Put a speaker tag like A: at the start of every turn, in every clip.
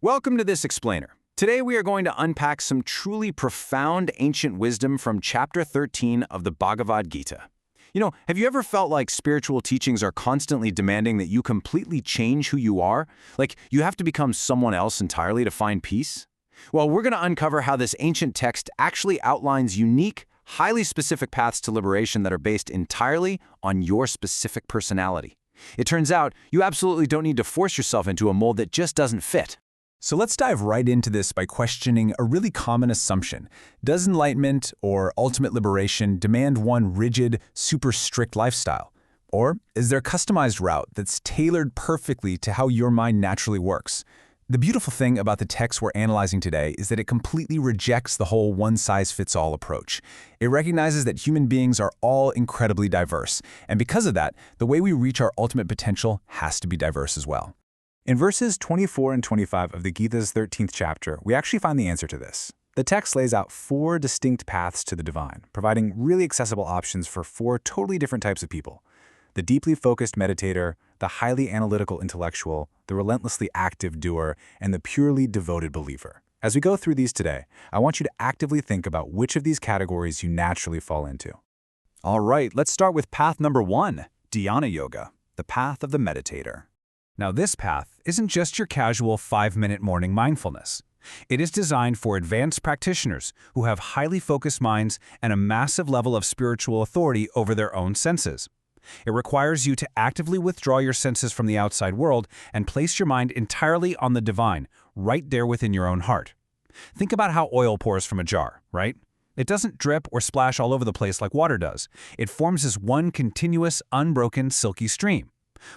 A: Welcome to this explainer. Today we are going to unpack some truly profound ancient wisdom from chapter 13 of the Bhagavad Gita. Have you ever felt like spiritual teachings are constantly demanding that you completely change who you are? Like you have to become someone else entirely to find peace? Well, we're going to uncover how this ancient text actually outlines unique, highly specific paths to liberation that are based entirely on your specific personality. It turns out you absolutely don't need to force yourself into a mold that just doesn't fit.
B: So let's dive right into this by questioning a really common assumption. Does enlightenment or ultimate liberation demand one rigid, super strict lifestyle? Or is there a customized route that's tailored perfectly to how your mind naturally works? The beautiful thing about the text we're analyzing today is that it completely rejects the whole one-size-fits-all approach. It recognizes that human beings are all incredibly diverse, and because of that, the way we reach our ultimate potential has to be diverse as well. In verses 24 and 25 of the Gita's 13th chapter, we actually find the answer to this. The text lays out 4 distinct paths to the divine, providing really accessible options for 4 totally different types of people. The deeply focused meditator, the highly analytical intellectual, the relentlessly active doer, and the purely devoted believer. As we go through these today, I want you to actively think about which of these categories you naturally fall into. All right, let's start with path number 1, Dhyana Yoga, the path of the meditator. Now, this path isn't just your casual 5-minute morning mindfulness. It is designed for advanced practitioners who have highly focused minds and a massive level of spiritual authority over their own senses. It requires you to actively withdraw your senses from the outside world and place your mind entirely on the divine, right there within your own heart. Think about how oil pours from a jar, right? It doesn't drip or splash all over the place like water does. It forms as one continuous, unbroken, silky stream.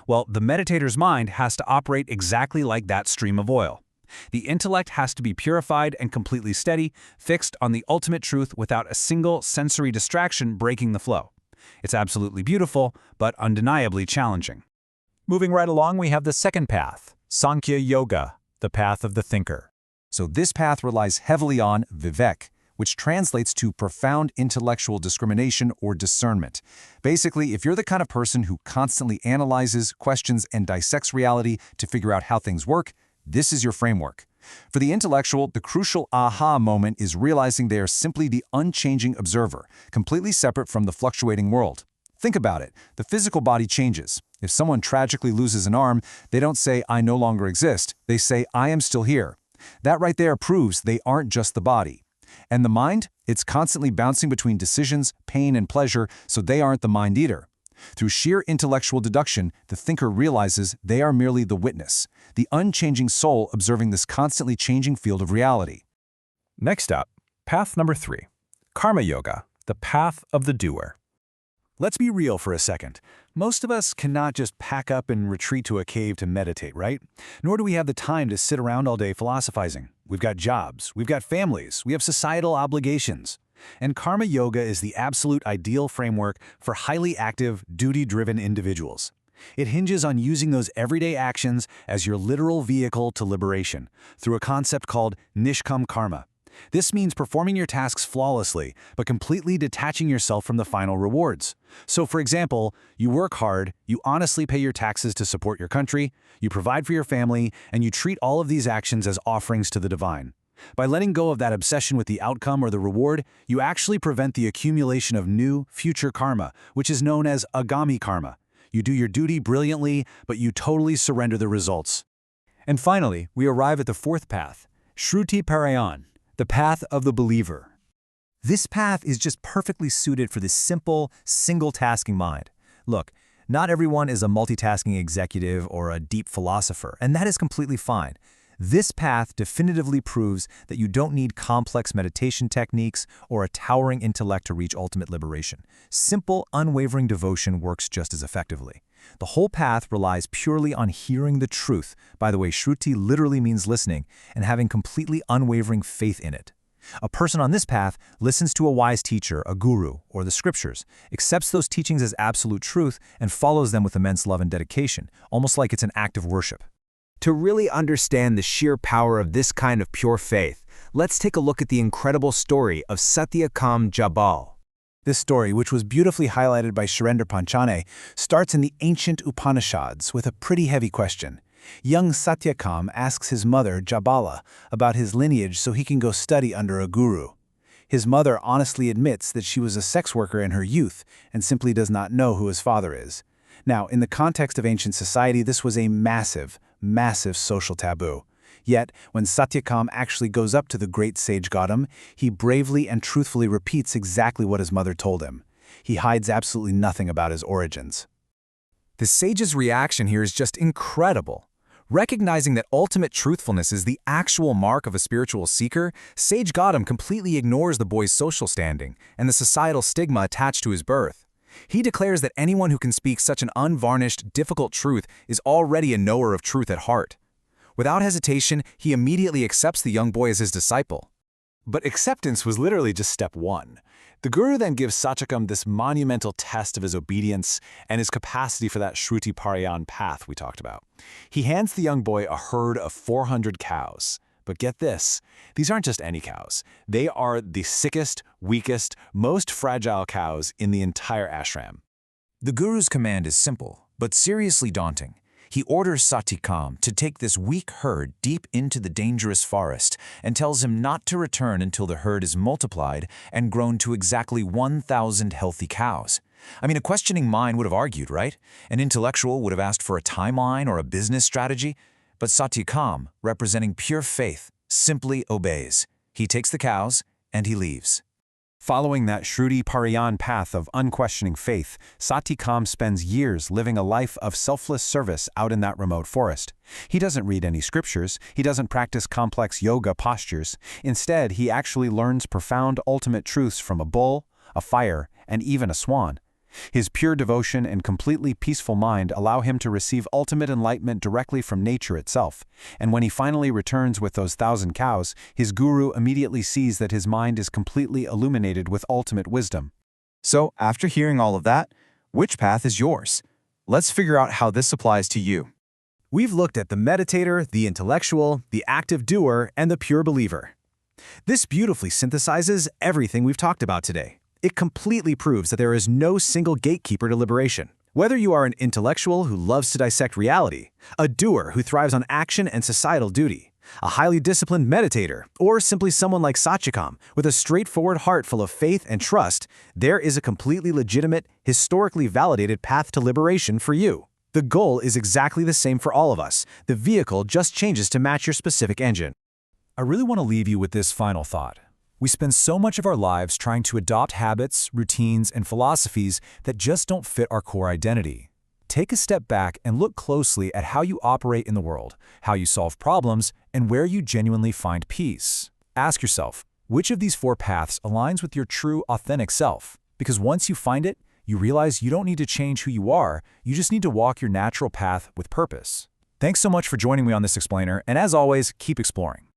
B: Well, the meditator's mind has to operate exactly like that stream of oil. The intellect has to be purified and completely steady, fixed on the ultimate truth without a single sensory distraction breaking the flow. It's absolutely beautiful, but undeniably challenging. Moving right along, we have the second path, Sankhya Yoga, the path of the thinker. So this path relies heavily on vivek, which translates to profound intellectual discrimination or discernment. Basically, if you're the kind of person who constantly analyzes, questions, and dissects reality to figure out how things work, this is your framework. For the intellectual, the crucial aha moment is realizing they are simply the unchanging observer, completely separate from the fluctuating world. Think about it. The physical body changes. If someone tragically loses an arm, they don't say, "I no longer exist." They say, "I am still here." That right there proves they aren't just the body. And the mind? It's constantly bouncing between decisions, pain, and pleasure, so they aren't the mind either. Through sheer intellectual deduction, the thinker realizes they are merely the witness, the unchanging soul observing this constantly changing field of reality. Next up, path number 3, Karma Yoga, the path of the doer. Let's be real for a second. Most of us cannot just pack up and retreat to a cave to meditate, right? Nor do we have the time to sit around all day philosophizing. We've got jobs, we've got families, we have societal obligations. And Karma Yoga is the absolute ideal framework for highly active, duty-driven individuals. It hinges on using those everyday actions as your literal vehicle to liberation, through a concept called Nishkam Karma. This means performing your tasks flawlessly, but completely detaching yourself from the final rewards. So, for example, you work hard, you honestly pay your taxes to support your country, you provide for your family, and you treat all of these actions as offerings to the divine. By letting go of that obsession with the outcome or the reward, you actually prevent the accumulation of new, future karma, which is known as agami karma. You do your duty brilliantly, but you totally surrender the results. And finally, we arrive at the 4th path, Shruti Parayan, the path of the believer. This path is just perfectly suited for this simple, single-tasking mind. Look, not everyone is a multitasking executive or a deep philosopher, and that is completely fine. This path definitively proves that you don't need complex meditation techniques or a towering intellect to reach ultimate liberation. Simple, unwavering devotion works just as effectively. The whole path relies purely on hearing the truth. By the way, Shruti literally means listening, and having completely unwavering faith in it. A person on this path listens to a wise teacher, a guru, or the scriptures, accepts those teachings as absolute truth, and follows them with immense love and dedication, almost like it's an act of worship.
C: To really understand the sheer power of this kind of pure faith, let's take a look at the incredible story of Satyakam Jabal.
B: This story, which was beautifully highlighted by Surendra Panchane, starts in the ancient Upanishads with a pretty heavy question. Young Satyakam asks his mother, Jabala, about his lineage so he can go study under a guru. His mother honestly admits that she was a sex worker in her youth and simply does not know who his father is. Now, in the context of ancient society, this was a massive, massive social taboo. Yet, when Satyakam actually goes up to the great sage Gautam, he bravely and truthfully repeats exactly what his mother told him. He hides absolutely nothing about his origins.
C: The sage's reaction here is just incredible. Recognizing that ultimate truthfulness is the actual mark of a spiritual seeker, Sage Gautam completely ignores the boy's social standing and the societal stigma attached to his birth. He declares that anyone who can speak such an unvarnished, difficult truth is already a knower of truth at heart. Without hesitation, he immediately accepts the young boy as his disciple.
B: But acceptance was literally just step one. The guru then gives Satyakam this monumental test of his obedience and his capacity for that Shruti Parayan path we talked about. He hands the young boy a herd of 400 cows. But get this, these aren't just any cows. They are the sickest, weakest, most fragile cows in the entire ashram.
C: The guru's command is simple, but seriously daunting. He orders Satyakam to take this weak herd deep into the dangerous forest and tells him not to return until the herd is multiplied and grown to exactly 1,000 healthy cows. I mean, a questioning mind would have argued, right? An intellectual would have asked for a timeline or a business strategy. But Satyakam, representing pure faith, simply obeys. He takes the cows and he leaves.
B: Following that Shruti Parayan path of unquestioning faith, Satyakam spends years living a life of selfless service out in that remote forest. He doesn't read any scriptures, he doesn't practice complex yoga postures. Instead, he actually learns profound ultimate truths from a bull, a fire, and even a swan. His pure devotion and completely peaceful mind allow him to receive ultimate enlightenment directly from nature itself. And when he finally returns with those 1,000 cows, his guru immediately sees that his mind is completely illuminated with ultimate wisdom.
D: So, after hearing all of that, which path is yours? Let's figure out how this applies to you.
C: We've looked at the meditator, the intellectual, the active doer, and the pure believer. This beautifully synthesizes everything we've talked about today. It completely proves that there is no single gatekeeper to liberation. Whether you are an intellectual who loves to dissect reality, a doer who thrives on action and societal duty, a highly disciplined meditator, or simply someone like Satyakam with a straightforward heart full of faith and trust, there is a completely legitimate, historically validated path to liberation for you. The goal is exactly the same for all of us. The vehicle just changes to match your specific engine.
B: I really want to leave you with this final thought. We spend so much of our lives trying to adopt habits, routines, and philosophies that just don't fit our core identity. Take a step back and look closely at how you operate in the world, how you solve problems, and where you genuinely find peace. Ask yourself, which of these 4 paths aligns with your true, authentic self? Because once you find it, you realize you don't need to change who you are, you just need to walk your natural path with purpose. Thanks so much for joining me on this explainer, and as always, keep exploring.